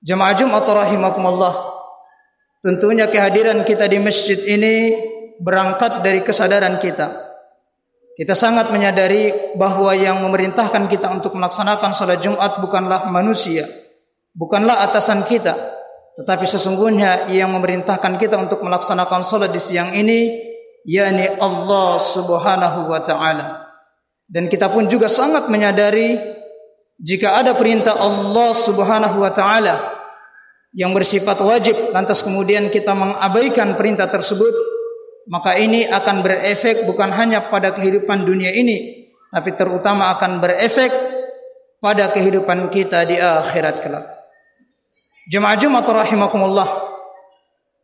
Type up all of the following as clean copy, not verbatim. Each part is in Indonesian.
Jamaah Jumat rahimakumullah, tentunya kehadiran kita di masjid ini berangkat dari kesadaran kita. Kita sangat menyadari bahwa yang memerintahkan kita untuk melaksanakan salat Jumat bukanlah manusia, bukanlah atasan kita, tetapi sesungguhnya yang memerintahkan kita untuk melaksanakan salat di siang ini, yakni Allah Subhanahu wa taala. Dan kita pun juga sangat menyadari jika ada perintah Allah Subhanahu wa taala yang bersifat wajib, lantas kemudian kita mengabaikan perintah tersebut, maka ini akan berefek bukan hanya pada kehidupan dunia ini, tapi terutama akan berefek pada kehidupan kita di akhirat kelak. Jemaah Jumat rahimakumullah,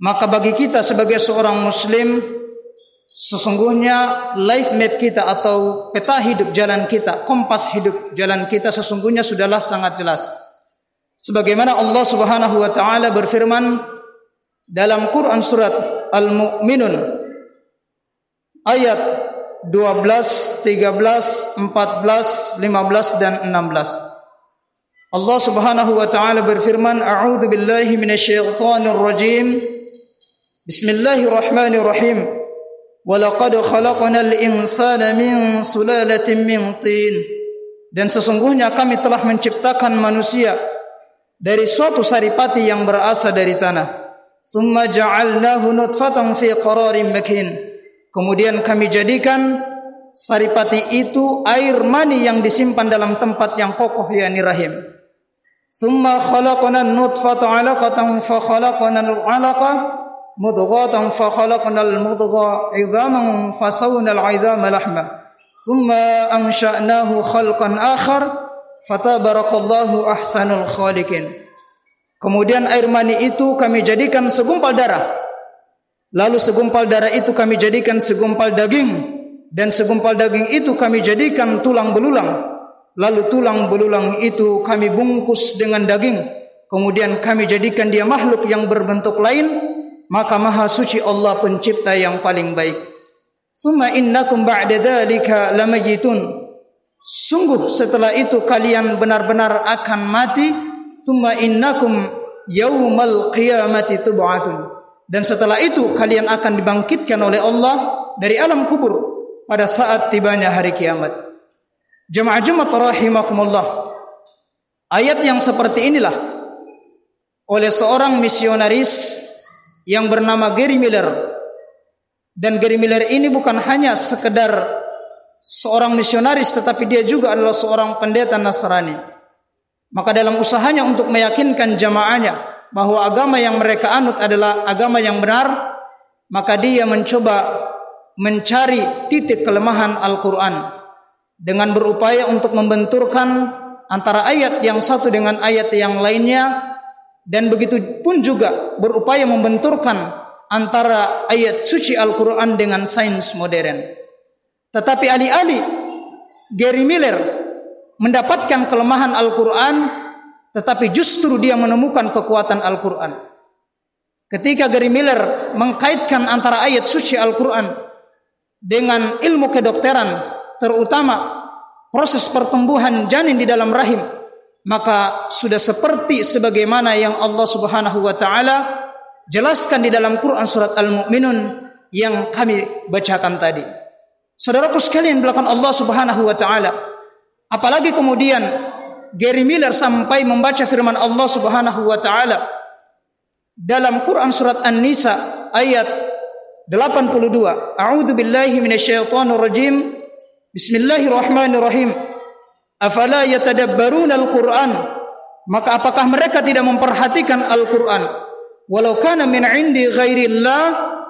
maka bagi kita sebagai seorang muslim, sesungguhnya life map kita atau peta hidup jalan kita, kompas hidup jalan kita sesungguhnya sudahlah sangat jelas. Sebagaimana Allah Subhanahu wa taala berfirman dalam Quran surat Al-Mu'minun ayat 12, 13, 14, 15 dan 16. Allah Subhanahu wa taala berfirman, A'udzu billahi minasyaitonir rajim. Bismillahirrahmanirrahim. Wa laqad khalaqnal insana min sulalatin min tin. Dan sesungguhnya kami telah menciptakan manusia dari suatu saripati yang berasal dari tanah. Summa ja'alnahu nutfatan fi qararin makin. Kemudian kami jadikan saripati itu air mani yang disimpan dalam tempat yang kokoh, yakni rahim. Summa khalaqna an-nutfata 'alaqatan fa khalaqna al-'alaqa mudghatan fa khalaqna al-mudgha 'idhaman fa sawna al-'idhama lahma. Summa ansha'nahu khalqan akhar fatabarakallahu ahsanul khaliqin. Kemudian air mani itu kami jadikan segumpal darah. Lalu segumpal darah itu kami jadikan segumpal daging, dan segumpal daging itu kami jadikan tulang belulang. Lalu tulang belulang itu kami bungkus dengan daging. Kemudian kami jadikan dia makhluk yang berbentuk lain. Maka maha suci Allah pencipta yang paling baik. Summa innakum ba'da dzalika lamayitun. Sungguh setelah itu kalian benar-benar akan mati. Tsumma innakum yaumal qiyamati tub'atsun. Dan setelah itu kalian akan dibangkitkan oleh Allah dari alam kubur pada saat tibanya hari kiamat. Jemaah Jumat rahimakumullah, ayat yang seperti inilah oleh seorang misionaris yang bernama Gary Miller. Dan Gary Miller ini bukan hanya sekedar seorang misionaris, tetapi dia juga adalah seorang pendeta Nasrani. Maka dalam usahanya untuk meyakinkan jamaahnya bahwa agama yang mereka anut adalah agama yang benar, maka dia mencoba mencari titik kelemahan Al-Quran dengan berupaya untuk membenturkan antara ayat yang satu dengan ayat yang lainnya, dan begitu pun juga berupaya membenturkan antara ayat suci Al-Quran dengan sains modern. Tetapi alih-alih Gary Miller mendapatkan kelemahan Al-Quran, tetapi justru dia menemukan kekuatan Al-Quran. Ketika Gary Miller mengkaitkan antara ayat suci Al-Quran dengan ilmu kedokteran, terutama proses pertumbuhan janin di dalam rahim, maka sudah seperti sebagaimana yang Allah Subhanahu wa taala jelaskan di dalam Quran surat Al-Mu'minun yang kami bacakan tadi. Saudaraku sekalian belakang Allah Subhanahu wa taala, apalagi kemudian Gary Miller sampai membaca firman Allah Subhanahu wa taala dalam Quran surat An-Nisa ayat 82. A'udzu billahi minasyaitonir rajim. Bismillahirrahmanirrahim. Afala yatadabbaruna al-Qur'an? Maka apakah mereka tidak memperhatikan Al-Qur'an? Walau kana min 'indi ghairillah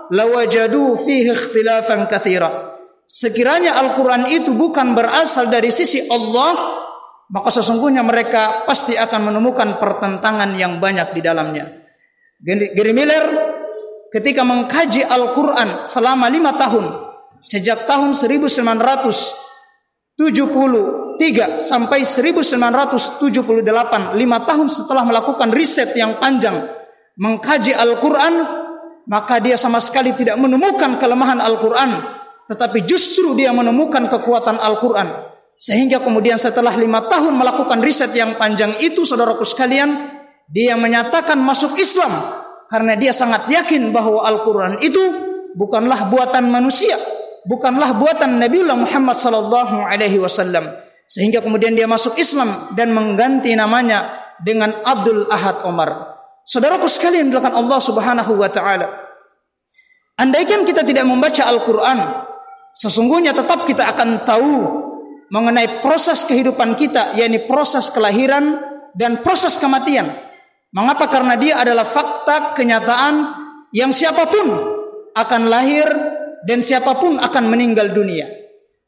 lawajadu fihi ikhtilafan katsira. Sekiranya Al-Quran itu bukan berasal dari sisi Allah, maka sesungguhnya mereka pasti akan menemukan pertentangan yang banyak di dalamnya. Gary Miller ketika mengkaji Al-Quran selama 5 tahun, sejak tahun 1973 sampai 1978, 5 tahun setelah melakukan riset yang panjang mengkaji Al-Quran, maka dia sama sekali tidak menemukan kelemahan Al-Quran, tetapi justru dia menemukan kekuatan Al-Quran. Sehingga kemudian setelah 5 tahun melakukan riset yang panjang itu, saudaraku sekalian, Dia menyatakan masuk Islam karena dia sangat yakin bahwa Al-Quran itu bukanlah buatan manusia, bukanlah buatan Nabiullah Muhammad sallallahu alaihi wasallam. Sehingga kemudian dia masuk Islam dan mengganti namanya dengan Abdul Ahad Omar. Saudaraku sekalian dilakukan Allah Subhanahu wa taala, andaikan kita tidak membaca Al-Quran, sesungguhnya tetap kita akan tahu mengenai proses kehidupan kita, yakni proses kelahiran dan proses kematian. Mengapa? Karena dia adalah fakta kenyataan yang siapapun akan lahir dan siapapun akan meninggal dunia.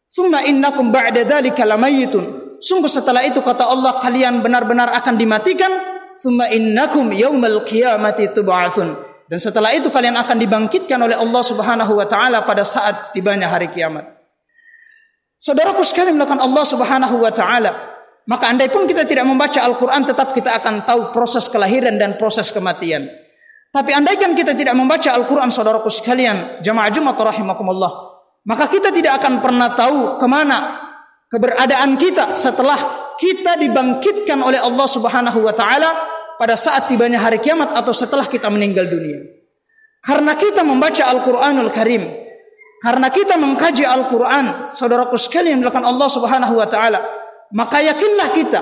Tsumma innakum ba'da dzalika lamayitun. Sungguh setelah itu kata Allah, kalian benar-benar akan dimatikan. Tsumma innakum yaumal qiyamati tub'atsun. Dan setelah itu kalian akan dibangkitkan oleh Allah Subhanahu wa taala pada saat tibanya hari kiamat. Saudaraku sekalian melakukan Allah Subhanahu wa taala, maka andai pun kita tidak membaca Al-Quran, tetap kita akan tahu proses kelahiran dan proses kematian. Tapi andaikan kita tidak membaca Al-Quran, saudaraku sekalian, jamaah Jumat rahimakumullah, maka kita tidak akan pernah tahu kemana keberadaan kita setelah kita dibangkitkan oleh Allah Subhanahu wa taala pada saat tibanya hari kiamat atau setelah kita meninggal dunia. Karena kita membaca Al-Quranul Karim, karena kita mengkaji Al-Quran, saudaraku sekalian melakukan Allah Subhanahu wa taala, maka yakinlah kita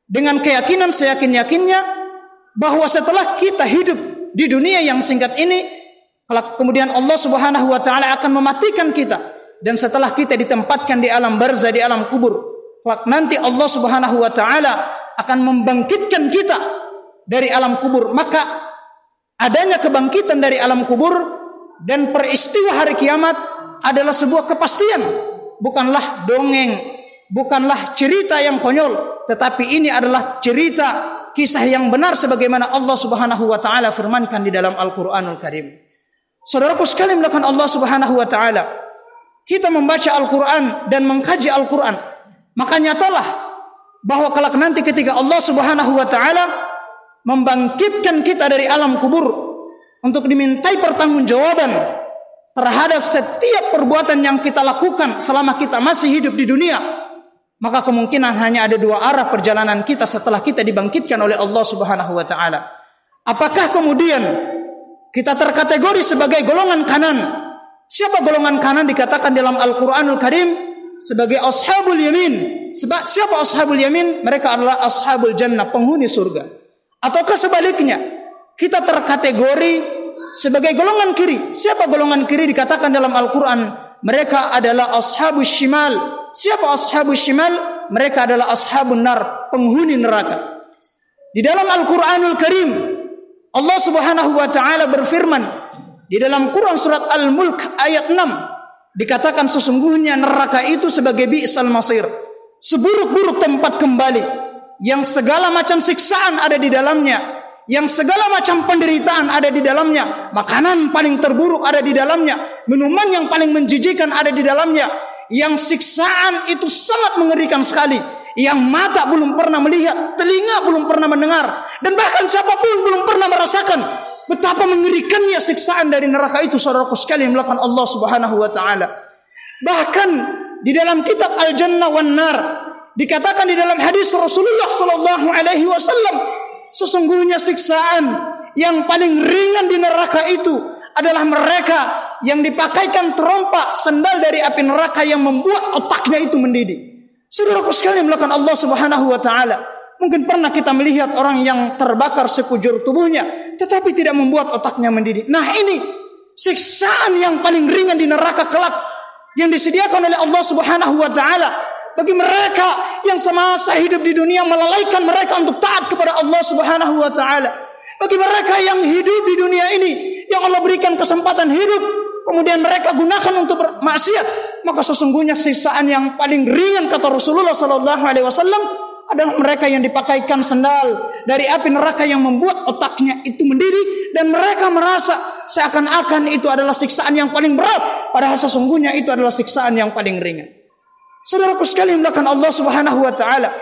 dengan keyakinan seyakin-yakinnya bahwa setelah kita hidup di dunia yang singkat ini, kemudian Allah Subhanahu wa taala akan mematikan kita, dan setelah kita ditempatkan di alam barzah, di alam kubur, nanti Allah Subhanahu wa taala akan membangkitkan kita dari alam kubur. Maka adanya kebangkitan dari alam kubur dan peristiwa hari kiamat adalah sebuah kepastian, bukanlah dongeng, bukanlah cerita yang konyol, tetapi ini adalah cerita kisah yang benar sebagaimana Allah Subhanahu wa taala firmankan di dalam Al-Qur'anul Karim. Saudaraku sekalian melakukan Allah Subhanahu wa taala, kita membaca Al-Qur'an dan mengkaji Al-Qur'an, maka nyatalah bahwa kelak nanti ketika Allah Subhanahu wa taala membangkitkan kita dari alam kubur untuk dimintai pertanggungjawaban terhadap setiap perbuatan yang kita lakukan selama kita masih hidup di dunia, maka kemungkinan hanya ada dua arah perjalanan kita setelah kita dibangkitkan oleh Allah Subhanahu wa taala. Apakah kemudian kita terkategori sebagai golongan kanan? Siapa golongan kanan? Dikatakan dalam Al-Qur'anul Karim sebagai ashabul yamin. Sebab siapa ashabul yamin? Mereka adalah ashabul jannah, penghuni surga. Ataukah sebaliknya, kita terkategori sebagai golongan kiri? Siapa golongan kiri? Dikatakan dalam Al-Quran, mereka adalah ashabus shimal. Siapa ashabus shimal? Mereka adalah ashabun nar, penghuni neraka. Di dalam Al-Quranul Karim, Allah Subhanahu wa taala berfirman di dalam Quran surat Al-Mulk ayat 6, dikatakan sesungguhnya neraka itu sebagai bi'sal masir, seburuk-buruk tempat kembali, yang segala macam siksaan ada di dalamnya, yang segala macam penderitaan ada di dalamnya, makanan paling terburuk ada di dalamnya, minuman yang paling menjijikan ada di dalamnya, yang siksaan itu sangat mengerikan sekali, yang mata belum pernah melihat, telinga belum pernah mendengar, dan bahkan siapapun belum pernah merasakan betapa mengerikannya siksaan dari neraka itu. Saudaraku sekalian melakukan Allah Subhanahu wa taala. Bahkan di dalam kitab Al-Jannah wan Nar dikatakan di dalam hadis Rasulullah sallallahu alaihi wasallam, sesungguhnya siksaan yang paling ringan di neraka itu adalah mereka yang dipakaikan terompa sendal dari api neraka yang membuat otaknya itu mendidih. Saudaraku sekalian melakukan Allah Subhanahu wa taala, mungkin pernah kita melihat orang yang terbakar sekujur tubuhnya tetapi tidak membuat otaknya mendidih. Nah, ini siksaan yang paling ringan di neraka kelak yang disediakan oleh Allah Subhanahu wa taala bagi mereka yang semasa hidup di dunia melalaikan mereka untuk taat kepada Allah Subhanahu wa taala. Bagi mereka yang hidup di dunia ini, yang Allah berikan kesempatan hidup, kemudian mereka gunakan untuk bermaksiat, maka sesungguhnya siksaan yang paling ringan kata Rasulullah sallallahu alaihi wasallam adalah mereka yang dipakaikan sendal dari api neraka yang membuat otaknya itu mendidih, dan mereka merasa seakan-akan itu adalah siksaan yang paling berat, padahal sesungguhnya itu adalah siksaan yang paling ringan. Saudaraku sekalian melakukan Allah Subhanahu wa taala,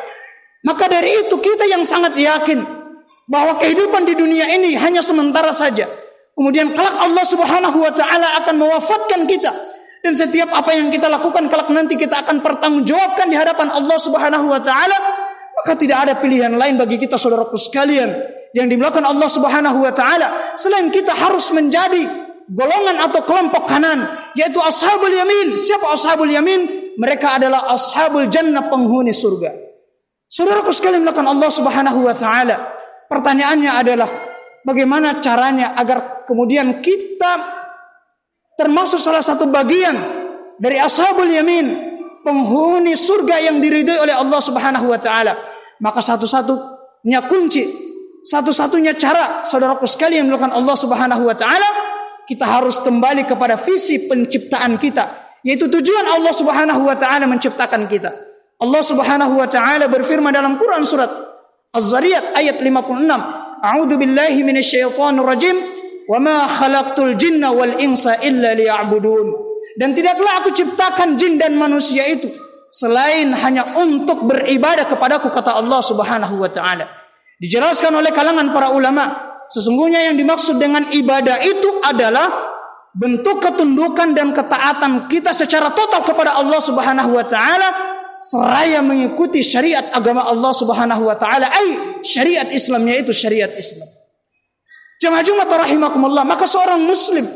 maka dari itu kita yang sangat yakin bahwa kehidupan di dunia ini hanya sementara saja. Kemudian kelak Allah Subhanahu wa taala akan mewafatkan kita, dan setiap apa yang kita lakukan kelak nanti kita akan pertanggungjawabkan di hadapan Allah Subhanahu wa taala. Maka tidak ada pilihan lain bagi kita saudaraku sekalian yang dimulakan Allah Subhanahu wa taala, selain kita harus menjadi golongan atau kelompok kanan, yaitu ashabul yamin. Siapa ashabul yamin? Mereka adalah ashabul jannah, penghuni surga. Saudaraku sekalian dimulakan Allah Subhanahu wa taala, pertanyaannya adalah bagaimana caranya agar kemudian kita termasuk salah satu bagian dari ashabul yamin, penghuni surga yang diridhoi oleh Allah Subhanahu wa taala. Maka satu-satunya kunci, satu-satunya cara, saudaraku sekalian melakukan Allah Subhanahu wa taala, kita harus kembali kepada visi penciptaan kita, yaitu tujuan Allah Subhanahu wa taala menciptakan kita. Allah Subhanahu wa taala berfirman dalam Quran surat Az-Zariyat ayat 56, A'udzu billahi minasyaitonir rajim, wa ma khalaqtul jinna wal insa illa liya'budun. Dan tidaklah aku ciptakan jin dan manusia itu selain hanya untuk beribadah kepadaku, kata Allah Subhanahu wa taala. Dijelaskan oleh kalangan para ulama, sesungguhnya yang dimaksud dengan ibadah itu adalah bentuk ketundukan dan ketaatan kita secara total kepada Allah Subhanahu wa taala, seraya mengikuti syariat agama Allah Subhanahu wa taala, syariat Islam, yaitu syariat Islam. Jemaah rahimakumullah, maka seorang muslim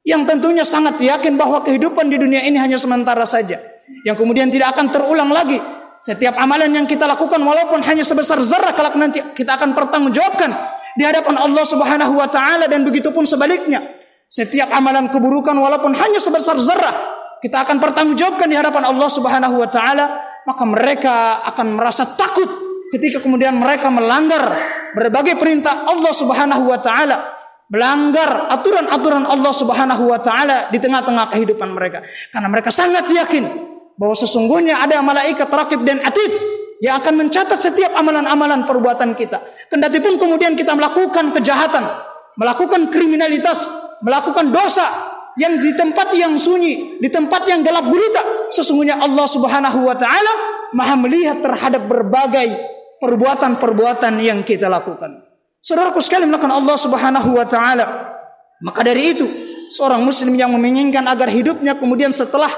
yang tentunya sangat yakin bahwa kehidupan di dunia ini hanya sementara saja, yang kemudian tidak akan terulang lagi. Setiap amalan yang kita lakukan walaupun hanya sebesar zarah, kelak nanti kita akan pertanggungjawabkan di hadapan Allah Subhanahu wa taala, dan begitu pun sebaliknya. Setiap amalan keburukan walaupun hanya sebesar zarah, kita akan pertanggungjawabkan di hadapan Allah Subhanahu wa taala. Maka mereka akan merasa takut ketika kemudian mereka melanggar berbagai perintah Allah Subhanahu wa taala, melanggar aturan-aturan Allah Subhanahu wa taala di tengah-tengah kehidupan mereka, karena mereka sangat yakin bahwa sesungguhnya ada malaikat raqib dan atid yang akan mencatat setiap amalan-amalan perbuatan kita. Kendati pun kemudian kita melakukan kejahatan, melakukan kriminalitas, melakukan dosa yang di tempat yang sunyi, di tempat yang gelap gulita, sesungguhnya Allah Subhanahu wa taala Maha melihat terhadap berbagai perbuatan-perbuatan yang kita lakukan. Saudaraku sekalian melakukan Allah Subhanahu wa taala. Maka dari itu, seorang muslim yang menginginkan agar hidupnya kemudian setelah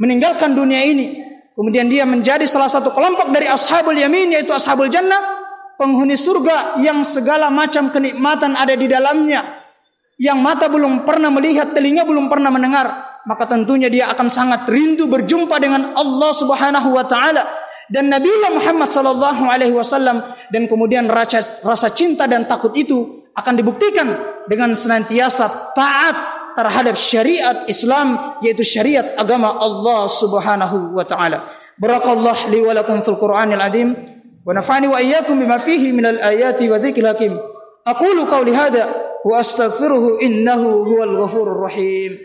meninggalkan dunia ini, kemudian dia menjadi salah satu kelompok dari ashabul yamin, yaitu ashabul jannah, penghuni surga yang segala macam kenikmatan ada di dalamnya, yang mata belum pernah melihat, telinga belum pernah mendengar, maka tentunya dia akan sangat rindu berjumpa dengan Allah Subhanahu wa taala dan Nabi Muhammad sallallahu alaihi wasallam, dan kemudian rasa cinta dan takut itu akan dibuktikan dengan senantiasa taat terhadap syariat Islam, yaitu syariat agama Allah Subhanahu wa taala. Barakallahu li wa lakum fil Qur'anil azim wa nafa'ani wa iyyakum bima fihi minal ayati wa dzikril hakim. Aqulu qawli hadza wa astaghfiruhu innahu huwal ghafurur rahim.